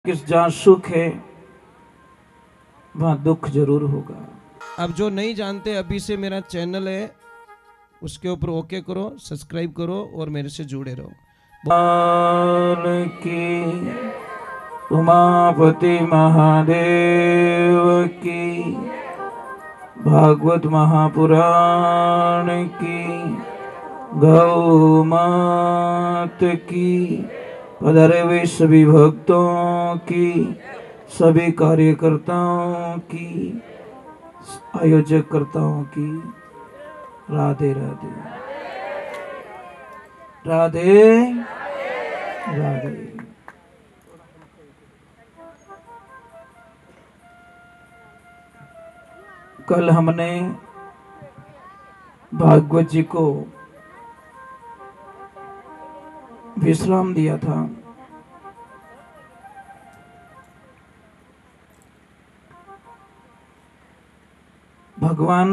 किस जहाँ सुख है वहाँ दुख जरूर होगा। अब जो नहीं जानते अभी से मेरा चैनल है उसके ऊपर ओके करो, सब्सक्राइब करो और मेरे से जुड़े रहो। की उमापति महादेव की, भागवत महापुराण की, गौ मात की, पधारे सभी भक्तों की, सभी कार्यकर्ताओं की, आयोजक कर्ताओं की राधे राधे राधे राधे। कल हमने भागवत जी को विश्राम दिया था। भगवान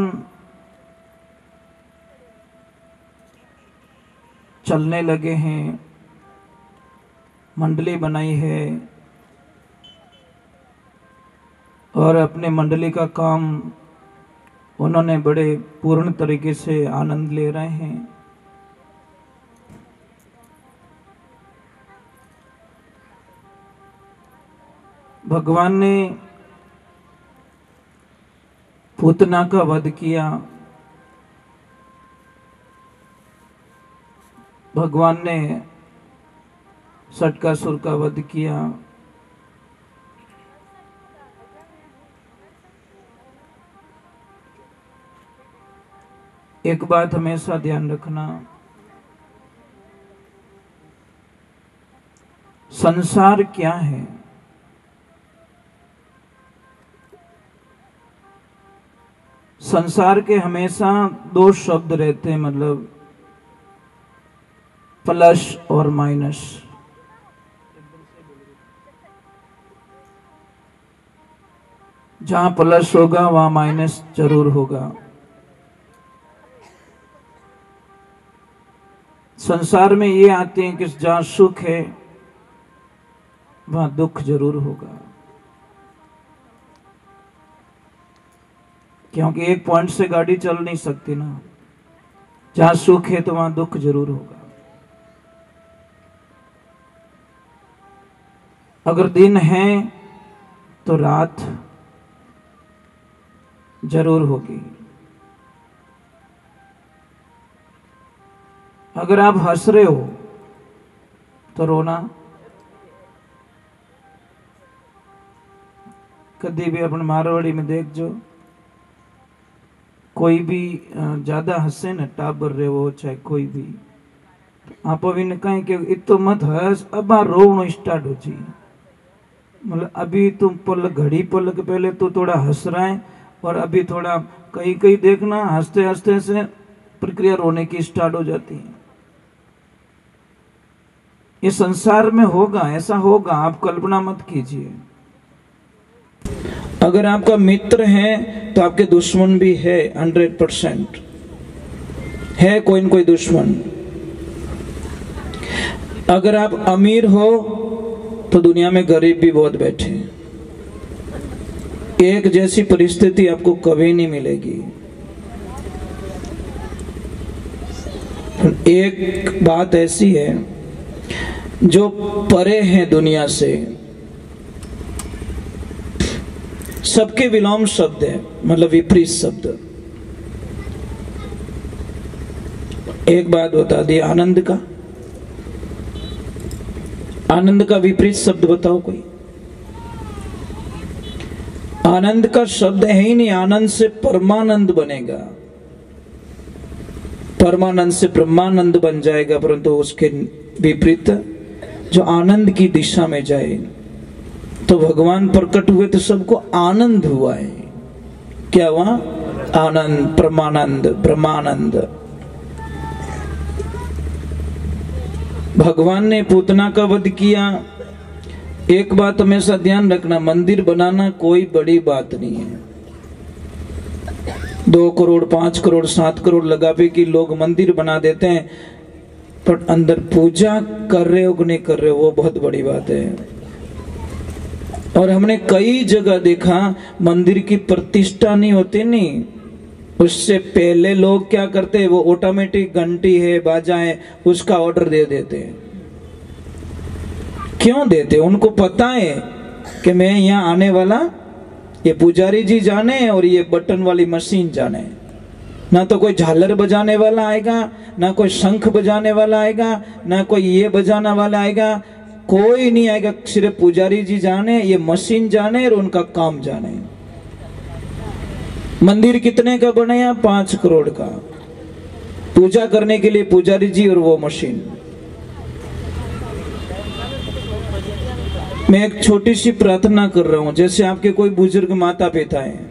चलने लगे हैं, मंडली बनाई है और अपने मंडली का काम उन्होंने बड़े पूर्ण तरीके से आनंद ले रहे हैं। भगवान ने पूतना का वध किया, भगवान ने षटकासुर का वध किया। एक बात हमेशा ध्यान रखना, संसार क्या है? संसार के हमेशा दो शब्द रहते हैं, मतलब प्लस और माइनस। जहां प्लस होगा वहां माइनस जरूर होगा। संसार में ये आते हैं कि जहां सुख है वहां दुख जरूर होगा, क्योंकि एक पॉइंट से गाड़ी चल नहीं सकती ना। जहां सुख है तो वहां दुख जरूर होगा। अगर दिन है तो रात जरूर होगी। अगर आप हंस रहे हो तो रोना कभी भी अपन मारवाड़ी में देख जो, कोई भी ज्यादा हंसे न, टाबर रहे हो चाहे कोई भी, आप अभी ने कहें कि इतो मत हंस, अब रोवनो स्टार्ट हो जी। मतलब अभी तुम घड़ी पलक पहले तो थोड़ा हंस रहा है और अभी थोड़ा कहीं कहीं देखना हंसते हंसते से प्रक्रिया रोने की स्टार्ट हो जाती है। ये संसार में होगा, ऐसा होगा, आप कल्पना मत कीजिए। अगर आपका मित्र है तो आपके दुश्मन भी है, 100% है कोई न कोई दुश्मन। अगर आप अमीर हो तो दुनिया में गरीब भी बहुत बैठे हैं। एक जैसी परिस्थिति आपको कभी नहीं मिलेगी। एक बात ऐसी है, जो परे हैं दुनिया से, सबके विलोम शब्द है, मतलब विपरीत शब्द। एक बात बता दी, आनंद का, आनंद का विपरीत शब्द बताओ कोई। आनंद का शब्द है ही नहीं, आनंद से परमानंद बनेगा, परमानंद से ब्रह्मानंद बन जाएगा, परंतु उसके विपरीत जो आनंद की दिशा में जाए। तो भगवान प्रकट हुए तो सबको आनंद हुआ है। क्या हुआ? आनंद, परमानंद, ब्रह्मानंद। भगवान ने पूतना का वध किया। एक बात हमेशा ध्यान रखना, मंदिर बनाना कोई बड़ी बात नहीं है। 2 करोड़ 5 करोड़ 7 करोड़ लगा पे कि लोग मंदिर बना देते हैं, पर अंदर पूजा कर रहे हो कि नहीं कर रहे हो वो बहुत बड़ी बात है। और हमने कई जगह देखा मंदिर की प्रतिष्ठा नहीं होती, नहीं, उससे पहले लोग क्या करते हैं, वो ऑटोमेटिक घंटी है, बाजा है, उसका ऑर्डर दे देते हैं। क्यों देते? उनको पता है कि मैं यहाँ आने वाला, ये पुजारी जी जाने और ये बटन वाली मशीन जाने, ना तो कोई झालर बजाने वाला आएगा, ना कोई शंख बजाने वाला आएगा, ना कोई ये बजाने वाला आएगा, कोई नहीं आएगा। सिर्फ पुजारी जी जाने, ये मशीन जाने और उनका काम जाने। मंदिर कितने का बनाया? 5 करोड़ का। पूजा करने के लिए पुजारी जी और वो मशीन। मैं एक छोटी सी प्रार्थना कर रहा हूं, जैसे आपके कोई बुजुर्ग माता पिता हैं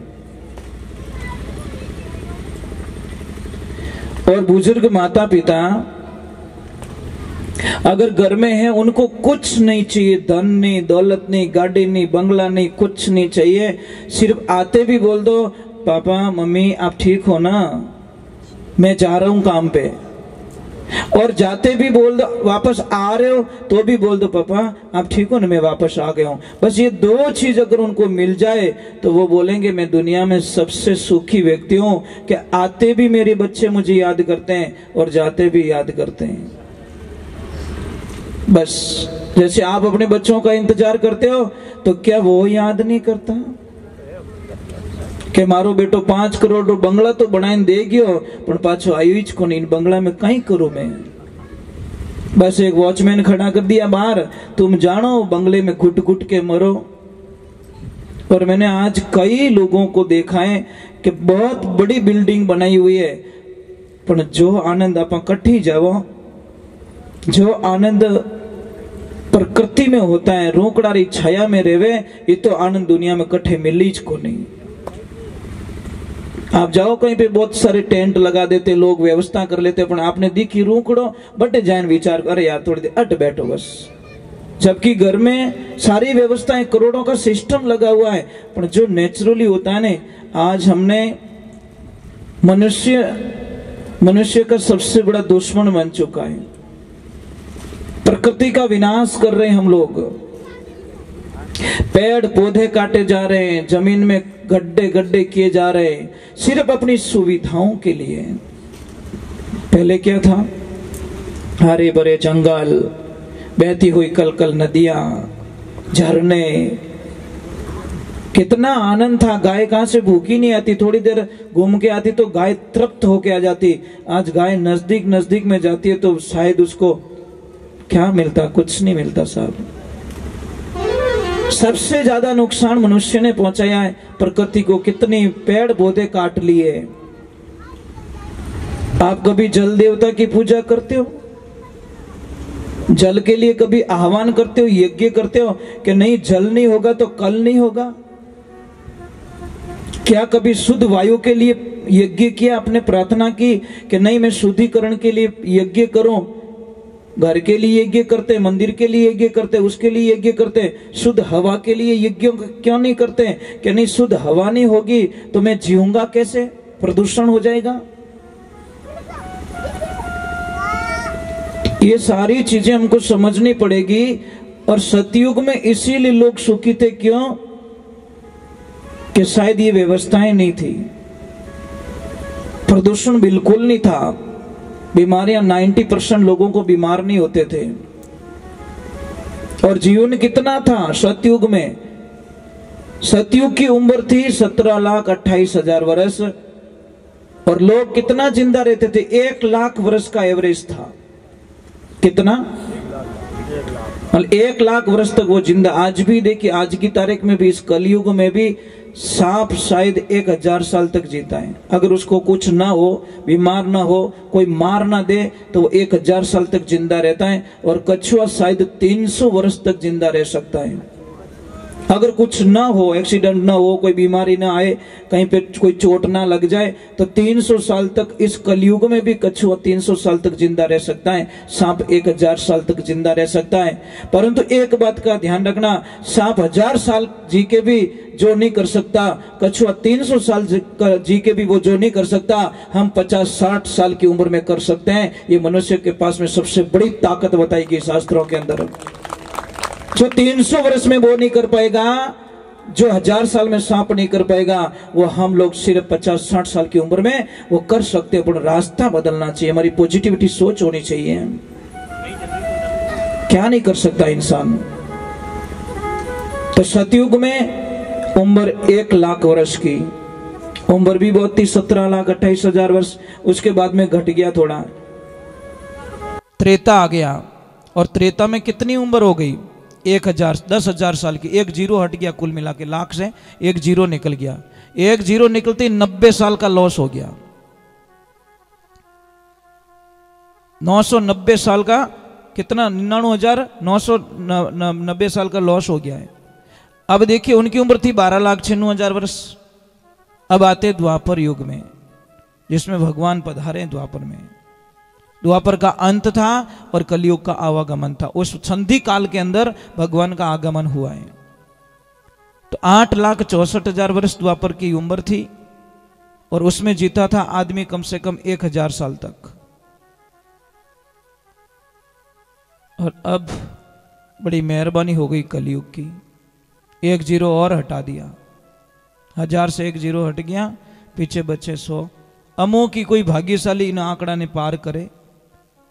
और बुजुर्ग माता पिता अगर घर में है, उनको कुछ नहीं चाहिए, धन नहीं, दौलत नहीं, गाड़ी नहीं, बंगला नहीं, कुछ नहीं चाहिए, सिर्फ आते भी बोल दो पापा मम्मी आप ठीक हो ना, मैं जा रहा हूं काम पे, और जाते भी बोल दो, वापस आ रहे हो तो भी बोल दो पापा आप ठीक हो ना, मैं वापस आ गया हूं। बस ये 2 चीज अगर उनको मिल जाए तो वो बोलेंगे मैं दुनिया में सबसे सुखी व्यक्ति हूं, कि आते भी मेरे बच्चे मुझे याद करते हैं और जाते भी याद करते हैं। बस जैसे आप अपने बच्चों का इंतजार करते हो, तो क्या वो याद नहीं करता कि मारो बेटो 5 करोड़ रो बंगला तो बनाई दे गयो, पण पाछो आयो ज कोनी, इन बंगला में कई करूं मैं। बस एक वॉचमैन खड़ा कर दिया बाहर, तुम जानो बंगले में घुट घुट के मरो। और मैंने आज कई लोगों को देखा है कि बहुत बड़ी बिल्डिंग बनाई हुई है, पर जो आनंद आप कट्ठी जाओ, जो आनंद प्रकृति में होता है, रोकड़ारी छाया में रेवे, ये तो आनंद दुनिया में कट्ठे मिली ज को नहीं। आप जाओ कहीं पे बहुत सारे टेंट लगा देते लोग, व्यवस्था कर लेते, पर आपने दिखी रूकड़ो बटे जान विचार करे यार थोड़ी देर अट बैठो बस, जबकि घर में सारी व्यवस्थाएं, करोड़ों का सिस्टम लगा हुआ है, पर जो नेचुरली होता है ना, आज हमने मनुष्य का सबसे बड़ा दुश्मन बन चुका है। प्रकृति का विनाश कर रहे हैं हम लोग, पेड़ पौधे काटे जा रहे हैं, जमीन में गड्ढे गड्ढे किए जा रहे हैं, सिर्फ अपनी सुविधाओं के लिए। पहले क्या था? हरे भरे जंगल, बहती हुई कलकल नदियां, झरने, कितना आनंद था। गाय कहां से भूखी नहीं आती, थोड़ी देर घूम के आती तो गाय तृप्त होके आ जाती। आज गाय नजदीक नजदीक में जाती है तो शायद उसको क्या मिलता? कुछ नहीं मिलता साहब। सबसे ज्यादा नुकसान मनुष्य ने पहुंचाया है प्रकृति को। कितनी पेड़ पौधे काट लिए। आप कभी जल देवता की पूजा करते हो? जल के लिए कभी आह्वान करते हो, यज्ञ करते हो कि नहीं जल नहीं होगा तो कल नहीं होगा? क्या कभी शुद्ध वायु के लिए यज्ञ किया? आपने प्रार्थना की कि नहीं मैं शुद्धिकरण के लिए यज्ञ करूं? घर के लिए यज्ञ करते, मंदिर के लिए यज्ञ करते, उसके लिए यज्ञ करते। शुद्ध हवा के लिए यज्ञ क्यों नहीं करते? कि नहीं शुद्ध हवा नहीं होगी तो मैं जीऊंगा कैसे? प्रदूषण हो जाएगा। ये सारी चीजें हमको समझनी पड़ेगी। और सतयुग में इसीलिए लोग सुखी थे, क्यों? कि शायद ये व्यवस्थाएं नहीं थी, प्रदूषण बिल्कुल नहीं था, बीमारियां 90% लोगों को बीमार नहीं होते थे। और जीवन कितना था सतयुग में? सतयुग की उम्र थी 17,28,000 वर्ष, और लोग कितना जिंदा रहते थे? 1 लाख वर्ष का एवरेज था। कितना? 1 लाख वर्ष तक वो जिंदा। आज भी देखिए, आज की तारीख में भी, इस कलयुग में भी सांप शायद 1000 साल तक जीता है। अगर उसको कुछ ना हो, बीमार ना हो, कोई मार ना दे, तो वो 1000 साल तक जिंदा रहता है। और कछुआ शायद 300 वर्ष तक जिंदा रह सकता है। अगर कुछ ना हो, एक्सीडेंट ना हो, कोई बीमारी ना आए, कहीं पे कोई चोट ना लग जाए, तो 300 साल तक, इस कलयुग में भी कछुआ 300 साल तक जिंदा रह सकता है। सांप 1000 साल तक जिंदा रह सकता है। परंतु एक बात का ध्यान रखना, सांप 1000 साल जी के भी जो नहीं कर सकता, कछुआ 300 साल जी के भी वो जो नहीं कर सकता, हम 50-60 साल की उम्र में कर सकते हैं। ये मनुष्य के पास में सबसे बड़ी ताकत बताई गई शास्त्रों के अंदर। जो 300 वर्ष में वो नहीं कर पाएगा, जो 1000 साल में सांप नहीं कर पाएगा, वो हम लोग सिर्फ 50-60 साल की उम्र में वो कर सकते हैं। पर रास्ता बदलना चाहिए, हमारी पॉजिटिविटी सोच होनी चाहिए। क्या नहीं कर सकता इंसान। तो सतयुग में उम्र 1 लाख वर्ष की, उम्र भी बहुत थी, 17,28,000 वर्ष। उसके बाद में घट गया थोड़ा, त्रेता आ गया। और त्रेता में कितनी उम्र हो गई? 10,000 साल की। 1 जीरो हट गया, कुल मिला के लाख से 1 जीरो निकल गया। 1 जीरो निकलते 90 साल का लॉस हो गया। 990 साल का कितना, 99,990 साल का लॉस हो गया है। अब देखिए उनकी उम्र थी 12,96,000 वर्ष। अब आते द्वापर युग में, जिसमें भगवान पधारे द्वापर में। द्वापर का अंत था और कलयुग का आवागमन था। उस संधि काल के अंदर भगवान का आगमन हुआ है। तो 8,64,000 वर्ष द्वापर की उम्र थी और उसमें जीता था आदमी कम से कम 1,000 साल तक। और अब बड़ी मेहरबानी हो गई कलयुग की, 1 जीरो और हटा दिया। 1000 से 1 जीरो हट गया, पीछे बचे 100। अमो की कोई भाग्यशाली इन आंकड़ा ने पार करे।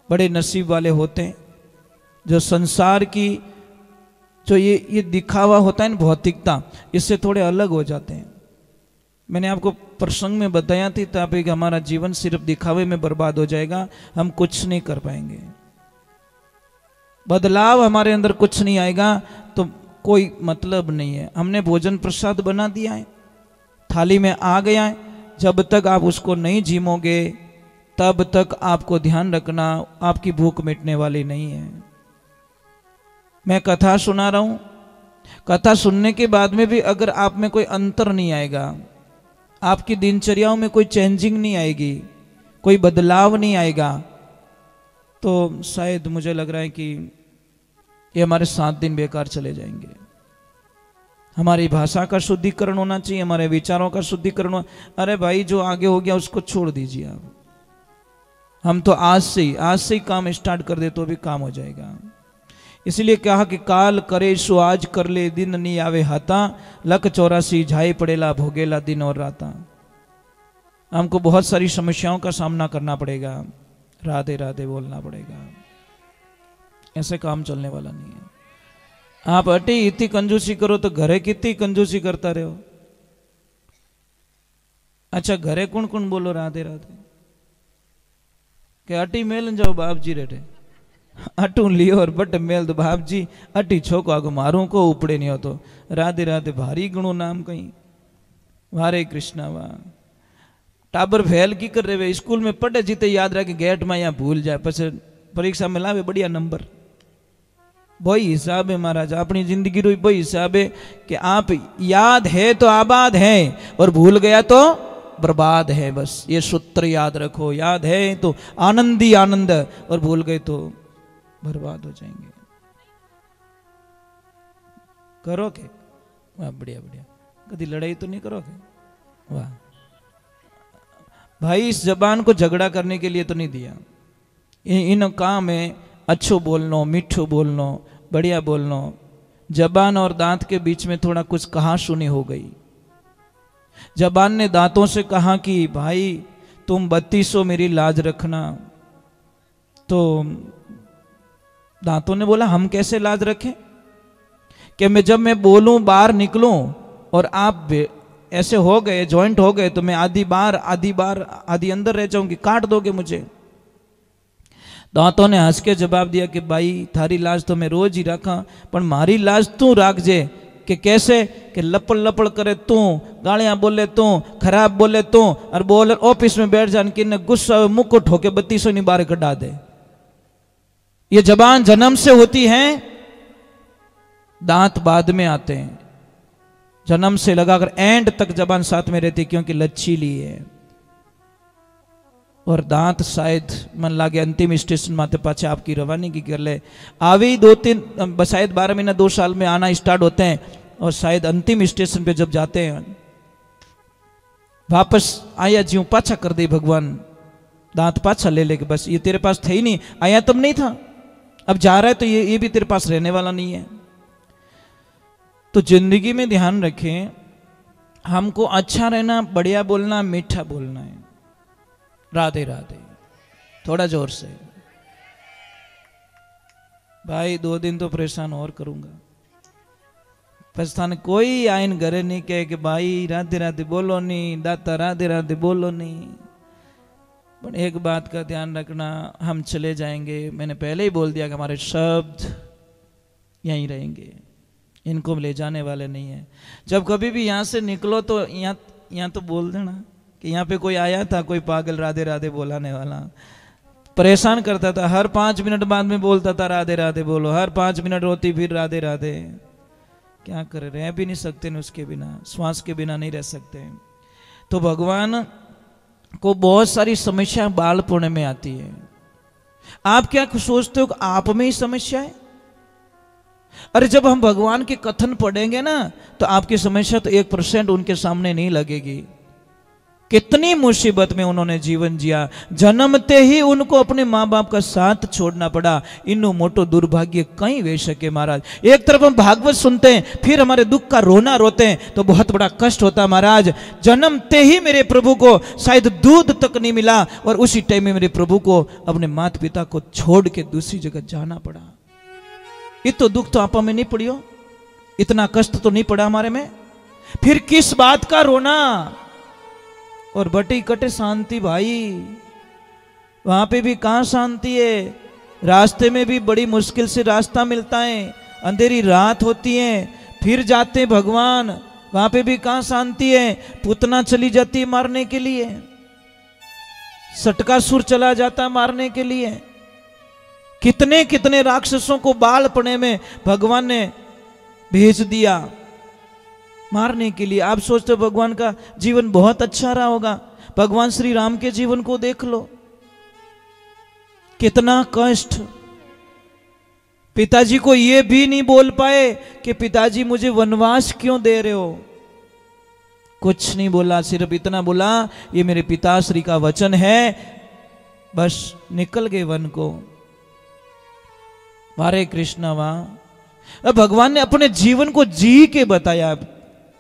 बड़े नसीब वाले होते हैं जो संसार की जो ये दिखावा होता है ना, भौतिकता, इससे थोड़े अलग हो जाते हैं। मैंने आपको प्रसंग में बताया थी ताकि हमारा जीवन सिर्फ दिखावे में बर्बाद हो जाएगा, हम कुछ नहीं कर पाएंगे। बदलाव हमारे अंदर कुछ नहीं आएगा तो कोई मतलब नहीं है। हमने भोजन प्रसाद बना दिया है, थाली में आ गया है, जब तक आप उसको नहीं झीमोगे तब तक आपको ध्यान रखना आपकी भूख मिटने वाली नहीं है। मैं कथा सुना रहा हूं, कथा सुनने के बाद में भी अगर आप में कोई अंतर नहीं आएगा, आपकी दिनचर्याओं में कोई चेंजिंग नहीं आएगी, कोई बदलाव नहीं आएगा, तो शायद मुझे लग रहा है कि ये हमारे 7 दिन बेकार चले जाएंगे। हमारी भाषा का शुद्धिकरण होना चाहिए, हमारे विचारों का शुद्धिकरण। अरे भाई जो आगे हो गया उसको छोड़ दीजिए आप। हम तो आज से ही काम स्टार्ट कर दे तो भी काम हो जाएगा। इसलिए कहा कि काल करे सो आज कर ले, दिन नहीं आवे हाथा, लक 84 झाई पड़ेला भोगेला दिन और राता। हमको बहुत सारी समस्याओं का सामना करना पड़ेगा, राधे राधे बोलना पड़ेगा। ऐसे काम चलने वाला नहीं है। आप अटी इतनी कंजूसी करो तो घरे कितनी कंजूसी करता रहो। अच्छा घरे कौन कौन बोलो राधे राधे के अटी मेल जाओ बाप जी रेटे अटू लियो और बट मेल तो बाप जी अटी छोको आगो मारू को उपड़े नहीं हो तो राधे राधे भारी गणु नाम कहीं वारे कृष्णा वाह। टाबर फेल की कर रहे स्कूल में पढ़े जीते याद रखे गेट में यहाँ भूल जाए पछे परीक्षा में लावे बढ़िया नंबर। वही हिसाब है महाराज, अपनी जिंदगी रो वही हिसाब है कि आप याद है तो आबाद है और भूल गया तो बर्बाद है। बस ये सूत्र याद रखो, याद है तो आनंद ही आनंद और भूल गए तो बर्बाद हो जाएंगे। करोगे वाह बढ़िया बढ़िया, कभी लड़ाई तो नहीं करोगे वाह भाई। इस जबान को झगड़ा करने के लिए तो नहीं दिया, इन काम में अच्छो बोलनो, मीठो बोलनो, बढ़िया बोलनो। जबान और दांत के बीच में थोड़ा कुछ कहा सुनी हो गई। जबान ने दांतों से कहा कि भाई तुम 3200 मेरी लाज रखना, तो दांतों ने बोला हम कैसे लाज रखें कि मैं जब मैं बोलूं बाहर निकलूं और आप ऐसे हो गए जॉइंट हो गए तो मैं आधी बार आधी अंदर रह जाऊंगी, काट दोगे मुझे। दांतों ने हंस के जवाब दिया कि भाई थारी लाज तो मैं रोज ही रखा पर मारी लाज तू राखजे। कि कैसे कि लपड़ लपड़ करे तू, गालियां बोले तू, खराब बोले तू और बोल ऑफिस में बैठ जान कि गुस्सा मुंह को ठोके 3200 नहीं बाहर कटा दे। ये जबान जन्म से होती है, दांत बाद में आते हैं। जन्म से लगाकर एंड तक जबान साथ में रहती क्योंकि लचीली है। और दांत शायद मन लागे अंतिम स्टेशन माते पाछे आपकी रवानगी कर ले। आवी 2-3 शायद 12 महीना 2 साल में आना स्टार्ट होते हैं और शायद अंतिम स्टेशन पे जब जाते हैं वापस आया ज्यों पाछा कर दे भगवान, दांत पाछा ले लेके बस ये तेरे पास थे ही नहीं, आया तब नहीं था, अब जा रहा है तो ये भी तेरे पास रहने वाला नहीं है। तो जिंदगी में ध्यान रखें, हमको अच्छा रहना, बढ़िया बोलना, मीठा बोलना है। राधे राधे। थोड़ा जोर से भाई, 2 दिन तो परेशान और करूंगा। पछताने कोई आइन घरे नहीं कहे कि भाई राधे राधे बोलो नहीं, दाता राधे राधे बोलो नहीं। पर एक बात का ध्यान रखना, हम चले जाएंगे, मैंने पहले ही बोल दिया कि हमारे शब्द यहीं रहेंगे, इनको ले जाने वाले नहीं है। जब कभी भी यहाँ से निकलो तो यहाँ तो बोल देना कि यहाँ पे कोई आया था, कोई पागल राधे राधे बोलाने वाला, परेशान करता था, हर 5 मिनट बाद में बोलता था राधे राधे बोलो, हर 5 मिनट रोती फिर राधे राधे। क्या करे, रह भी नहीं सकते न उसके बिना, श्वास के बिना नहीं रह सकते। तो भगवान को बहुत सारी समस्या बालपण में आती है। आप क्या सोचते हो कि आप में ही समस्या है? अरे जब हम भगवान के कथन पढ़ेंगे ना, तो आपकी समस्या तो 1% उनके सामने नहीं लगेगी। कितनी मुसीबत में उन्होंने जीवन जिया, जन्मते ही उनको अपने माँ बाप का साथ छोड़ना पड़ा। इन्नो मोटो दुर्भाग्य कहीं वे सके महाराज। एक तरफ हम भागवत सुनते हैं, फिर हमारे दुख का रोना रोते हैं, तो बहुत बड़ा कष्ट होता है महाराज। जन्मते ही मेरे प्रभु को शायद दूध तक नहीं मिला, और उसी टाइम में मेरे प्रभु को अपने माता पिता को छोड़ के दूसरी जगह जाना पड़ा। ये तो दुख तो आपा में नहीं पड़ियो, इतना कष्ट तो नहीं पड़ा हमारे में, फिर किस बात का रोना। और बटी कटे शांति भाई, वहां पे भी कहां शांति है? रास्ते में भी बड़ी मुश्किल से रास्ता मिलता है, अंधेरी रात होती है, फिर जाते भगवान, वहां पे भी कहां शांति है? पुतना चली जाती है मारने के लिए, सटकासुर चला जाता है मारने के लिए। कितने कितने राक्षसों को बालपने में भगवान ने भेज दिया मारने के लिए। आप सोचते हो भगवान का जीवन बहुत अच्छा रहा होगा? भगवान श्री राम के जीवन को देख लो, कितना कष्ट। पिताजी को ये भी नहीं बोल पाए कि पिताजी मुझे वनवास क्यों दे रहे हो, कुछ नहीं बोला, सिर्फ इतना बोला ये मेरे पिताश्री का वचन है, बस निकल गए वन को। हरे कृष्ण वाह। अब भगवान ने अपने जीवन को जी के बताया,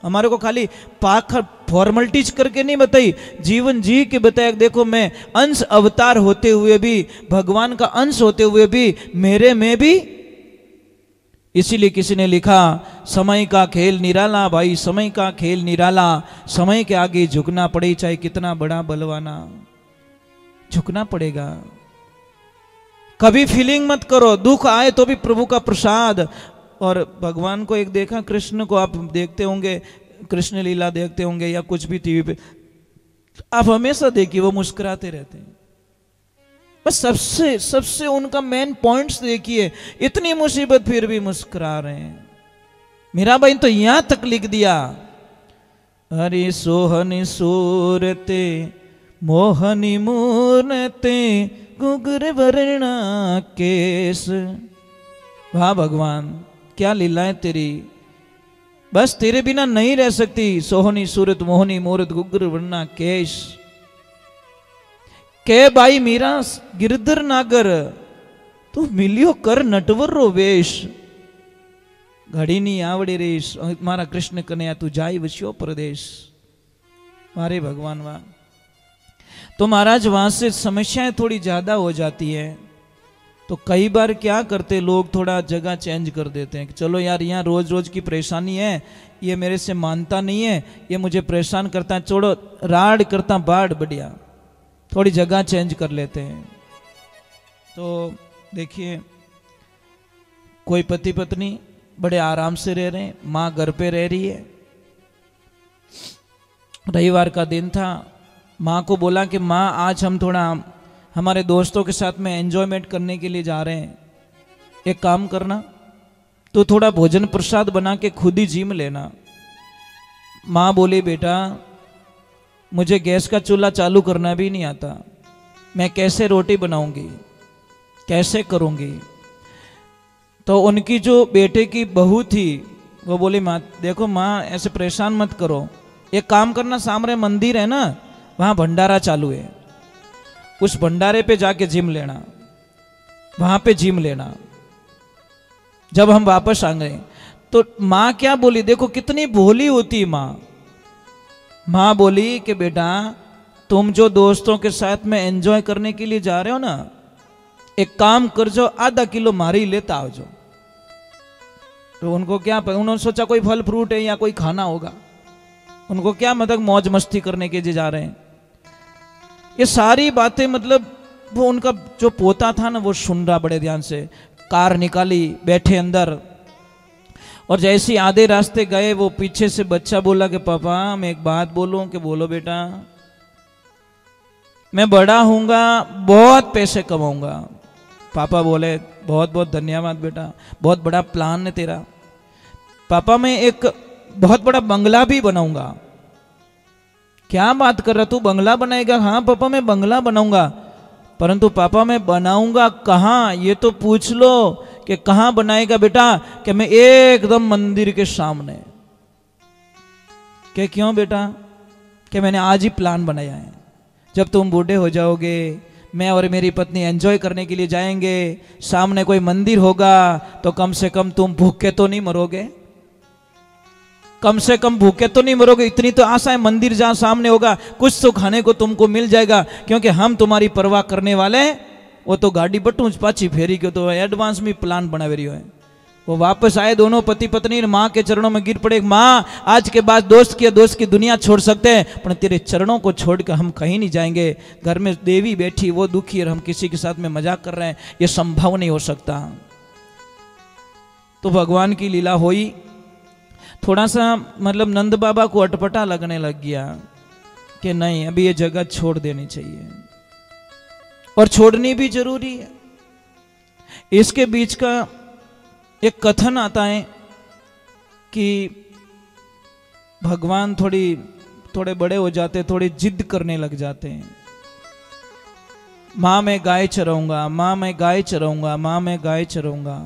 हमारे को खाली पाखर फॉर्मलिटीज करके नहीं बताई, जीवन जी के बताया। देखो मैं अंश अवतार होते हुए भी, भगवान का अंश होते हुए भी मेरे में भी, इसीलिए किसी ने लिखा समय का खेल निराला भाई, समय का खेल निराला, समय के आगे झुकना पड़े, चाहे कितना बड़ा बलवाना, झुकना पड़ेगा। कभी फीलिंग मत करो, दुख आए तो भी प्रभु का प्रसाद। और भगवान को एक देखा, कृष्ण को आप देखते होंगे, कृष्ण लीला देखते होंगे या कुछ भी टीवी पे, आप हमेशा देखिए वो मुस्कुराते रहते हैं। बस सबसे उनका मेन पॉइंट्स देखिए, इतनी मुसीबत फिर भी मुस्कुरा रहे हैं। मीरा भाई तो यहां तक लिख दिया, हरि सोहनी सूरते मोहनी मूर्ते गुगर वर्णा केस। वाह भगवान, क्या लीलाएं तेरी, बस तेरे बिना नहीं रह सकती। सोहनी सूरत मोहनी मूरत गुगर वर्णा केश। के भाई मीरा गिरधर नागर, तू मिलियो कर नटवर रो वेश, घड़ी नहीं आवड़े रेश, मारा कृष्ण कन्हैया तू जाई वस्यो प्रदेश। मारे भगवान वाह। तो महाराज वहां से समस्याएं थोड़ी ज्यादा हो जाती है, तो कई बार क्या करते लोग, थोड़ा जगह चेंज कर देते हैं कि चलो यार यहाँ रोज रोज की परेशानी है, ये मेरे से मानता नहीं है, ये मुझे परेशान करता है, छोड़ो राड करता बाढ़ बढ़िया, थोड़ी जगह चेंज कर लेते हैं। तो देखिए कोई पति पत्नी बड़े आराम से रह रहे हैं, माँ घर पे रह रही है। रविवार का दिन था, माँ को बोला कि माँ आज हम थोड़ा हमारे दोस्तों के साथ में एंजॉयमेंट करने के लिए जा रहे हैं, एक काम करना तो थोड़ा भोजन प्रसाद बना के खुद ही जिम लेना। माँ बोली बेटा मुझे गैस का चूल्हा चालू करना भी नहीं आता, मैं कैसे रोटी बनाऊंगी, कैसे करूंगी। तो उनकी जो बेटे की बहू थी वो बोली माँ देखो माँ ऐसे परेशान मत करो, एक काम करना सामने मंदिर है ना, वहाँ भंडारा चालू है, उस भंडारे पे जाके जिम लेना, वहां पे जिम लेना। जब हम वापस आ गए तो माँ क्या बोली, देखो कितनी भोली होती माँ। माँ बोली कि बेटा तुम जो दोस्तों के साथ में एंजॉय करने के लिए जा रहे हो ना, एक काम कर जो, आधा किलो मारी लेता आओ जो। तो उनको क्या पता, उन्होंने सोचा कोई फल फ्रूट है या कोई खाना होगा, उनको क्या मतलब मौज मस्ती करने के लिए जा रहे हैं। ये सारी बातें मतलब वो उनका जो पोता था ना वो सुन रहा बड़े ध्यान से। कार निकाली, बैठे अंदर, और जैसे आधे रास्ते गए वो पीछे से बच्चा बोला कि पापा मैं एक बात बोलूं। कि बोलो बेटा। मैं बड़ा हूंगा, बहुत पैसे कमाऊंगा। पापा बोले बहुत बहुत धन्यवाद बेटा, बहुत बड़ा प्लान है तेरा। पापा मैं एक बहुत बड़ा बंगला भी बनाऊंगा। क्या बात कर रहा तू, बंगला बनाएगा? हाँ पापा मैं बंगला बनाऊंगा, परंतु पापा मैं बनाऊंगा कहाँ, ये तो पूछ लो कि कहाँ बनाएगा बेटा। कि मैं एकदम मंदिर के सामने। कि क्यों बेटा? कि मैंने आज ही प्लान बनाया है, जब तुम बूढ़े हो जाओगे मैं और मेरी पत्नी एंजॉय करने के लिए जाएंगे, सामने कोई मंदिर होगा तो कम से कम तुम भूखे तो नहीं मरोगे, कम से कम भूखे तो नहीं मरोगे। इतनी तो आशा है, मंदिर जहां सामने होगा कुछ तो खाने को तुमको मिल जाएगा, क्योंकि हम तुम्हारी परवाह करने वाले। वो तो गाड़ी बटूच पाची फेरी के तो एडवांस में प्लान बना रही है। वो वापस आए, दोनों पति पत्नी माँ के चरणों में गिर पड़े। माँ आज के बाद दोस्त की दुनिया छोड़ सकते हैं, पर तेरे चरणों को छोड़कर हम कहीं नहीं जाएंगे। घर में देवी बैठी, वो दुखी, और हम किसी के साथ में मजाक कर रहे हैं, ये संभव नहीं हो सकता। तो भगवान की लीला हुई। थोड़ा सा मतलब नंद बाबा को अटपटा लगने लग गया कि नहीं अभी ये जगह छोड़ देनी चाहिए, और छोड़नी भी जरूरी है। इसके बीच का एक कथन आता है कि भगवान थोड़े बड़े हो जाते, थोड़ी जिद करने लग जाते हैं। मां मैं गाय चराऊंगा, मां मैं गाय चराऊंगा, मां मैं गाय चराऊंगा।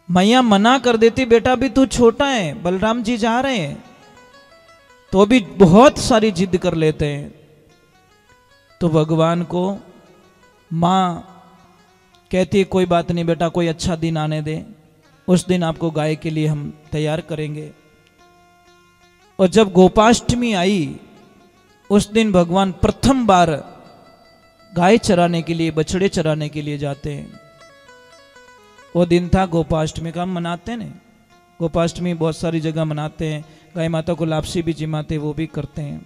मैया मना कर देती, बेटा अभी तू छोटा है, बलराम जी जा रहे हैं। तो अभी बहुत सारी जिद कर लेते हैं। तो भगवान को मां कहती है कोई बात नहीं बेटा, कोई अच्छा दिन आने दे, उस दिन आपको गाय के लिए हम तैयार करेंगे। और जब गोपाष्टमी आई, उस दिन भगवान प्रथम बार गाय चराने के लिए, बछड़े चराने के लिए जाते हैं। वो दिन था गोपाष्टमी का, हम मनाते हैं ना, गोपाष्टमी बहुत सारी जगह मनाते हैं, गाय माता को लापसी भी जिमाते, वो भी करते हैं।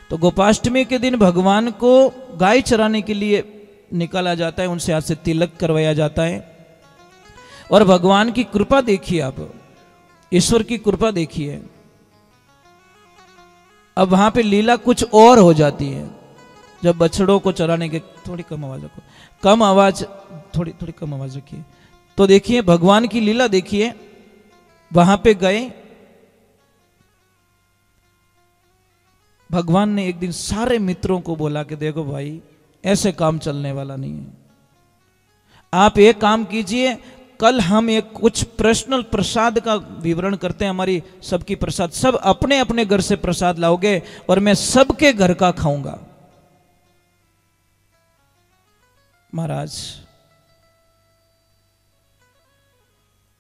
तो गोपाष्टमी के दिन भगवान को गाय चराने के लिए निकाला जाता है, उनसे हाथ से तिलक करवाया जाता है। और भगवान की कृपा देखिए, आप ईश्वर की कृपा देखिए। अब वहां पे लीला कुछ और हो जाती है। जब बछड़ों को चराने के, थोड़ी कम आवाज रखो, कम आवाज, थोड़ी कम आवाज रखिए। तो देखिए भगवान की लीला देखिए। वहां पे गए, भगवान ने एक दिन सारे मित्रों को बोला कि देखो भाई ऐसे काम चलने वाला नहीं है, आप एक काम कीजिए, कल हम एक कुछ पर्सनल प्रसाद का विवरण करते हैं, हमारी सबकी प्रसाद, सब अपने अपने घर से प्रसाद लाओगे और मैं सबके घर का खाऊंगा। महाराज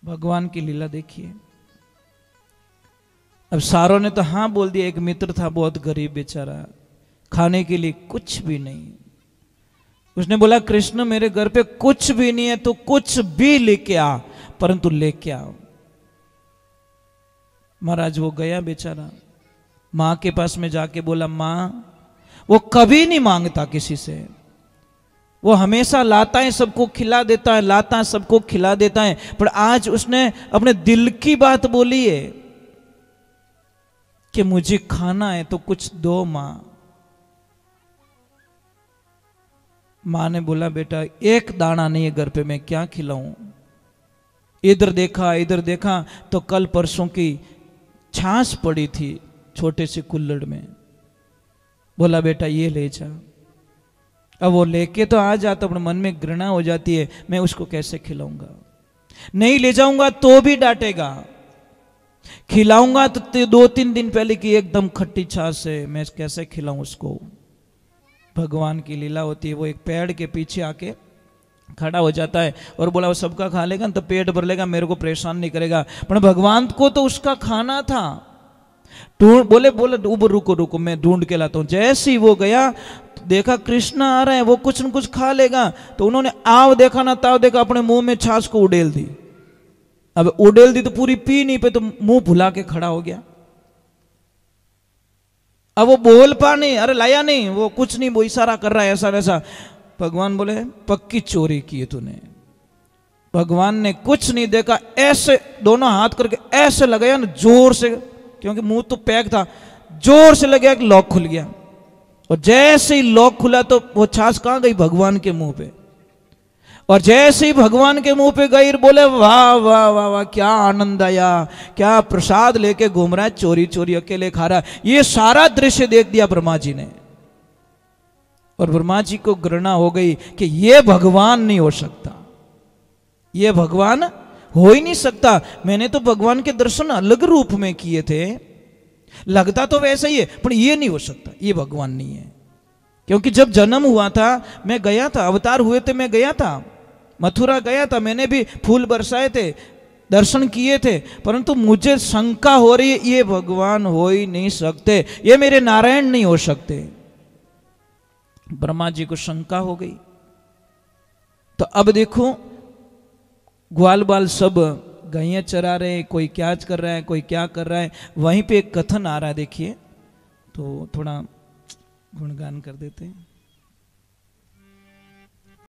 भगवान की लीला देखिए। अब सारों ने तो हाँ बोल दिया। एक मित्र था बहुत गरीब बेचारा, खाने के लिए कुछ भी नहीं। उसने बोला कृष्ण मेरे घर पे कुछ भी नहीं है, तो कुछ भी लेके आ, परंतु लेके आओ। महाराज वो गया बेचारा, मां के पास में जाके बोला मां, वो कभी नहीं मांगता किसी से, वो हमेशा लाता है, सबको खिला देता है, लाता है सबको खिला देता है। पर आज उसने अपने दिल की बात बोली है कि मुझे खाना है तो कुछ दो मां। मां ने बोला बेटा एक दाना नहीं है घर पे, मैं क्या खिलाऊं। इधर देखा तो कल परसों की छाछ पड़ी थी छोटे से कुल्हड़ में। बोला बेटा ये ले जा। अब वो लेके तो आ जाता, अपने मन में घृणा हो जाती है, मैं उसको कैसे खिलाऊंगा। नहीं ले जाऊंगा तो भी डांटेगा, खिलाऊंगा तो 2-3 दिन पहले की एकदम खट्टी छाछ है, मैं कैसे खिलाऊं उसको। भगवान की लीला होती है, वो एक पेड़ के पीछे आके खड़ा हो जाता है और बोला वो सबका खा लेगा तो पेट भर लेगा, मेरे को परेशान नहीं करेगा। पर भगवान को तो उसका खाना था। बोले रुको रुको मैं ढूंढ के लाता हूं। जैसे ही वो गया तो देखा कृष्ण आ रहे हैं, वो कुछ न कुछ खा लेगा। तो उन्होंने आव देखा ना ताव देखा, अपने मुंह में छाछ को उड़ेल दी। अब उड़ेल दी तो पूरी पी नहीं पे, तो मुंह भुला के खड़ा हो गया। अब वो बोल पा नहीं, अरे लाया नहीं, वो कुछ नहीं, वो इशारा कर रहा है ऐसा वैसा। भगवान बोले पक्की चोरी की है तूने। भगवान ने कुछ नहीं देखा, ऐसे दोनों हाथ करके ऐसे लगाया ना जोर से, क्योंकि मुंह तो पैक था, जोर से लगा कि लॉक खुल गया। और जैसे ही लॉक खुला तो वो छाछ कहां गई? भगवान के मुंह पे। और जैसे ही भगवान के मुंह पे गई, बोले वाह वाह वाह वाह, क्या आनंद आया, क्या प्रसाद लेके घूम रहा है, चोरी चोरी अकेले खा रहा है। ये सारा दृश्य देख दिया ब्रह्मा जी ने। और ब्रह्मा जी को घृणा हो गई कि ये भगवान नहीं हो सकता, ये भगवान हो ही नहीं सकता। मैंने तो भगवान के दर्शन अलग रूप में किए थे, लगता तो वैसा ही है, पर ये नहीं हो सकता, ये भगवान नहीं है। क्योंकि जब जन्म हुआ था मैं गया था, अवतार हुए थे मैं गया था, मथुरा गया था, मैंने भी फूल बरसाए थे, दर्शन किए थे, परंतु मुझे शंका हो रही है ये भगवान हो ही नहीं सकते, ये मेरे नारायण नहीं हो सकते। ब्रह्मा जी को शंका हो गई। तो अब देखो ग्वाल बाल सब गायें चरा रहे, कोई क्या कर रहा है, कोई क्या कर रहा है। वहीं पे एक कथन आ रहा है, देखिए तो थोड़ा गुणगान कर देते हैं।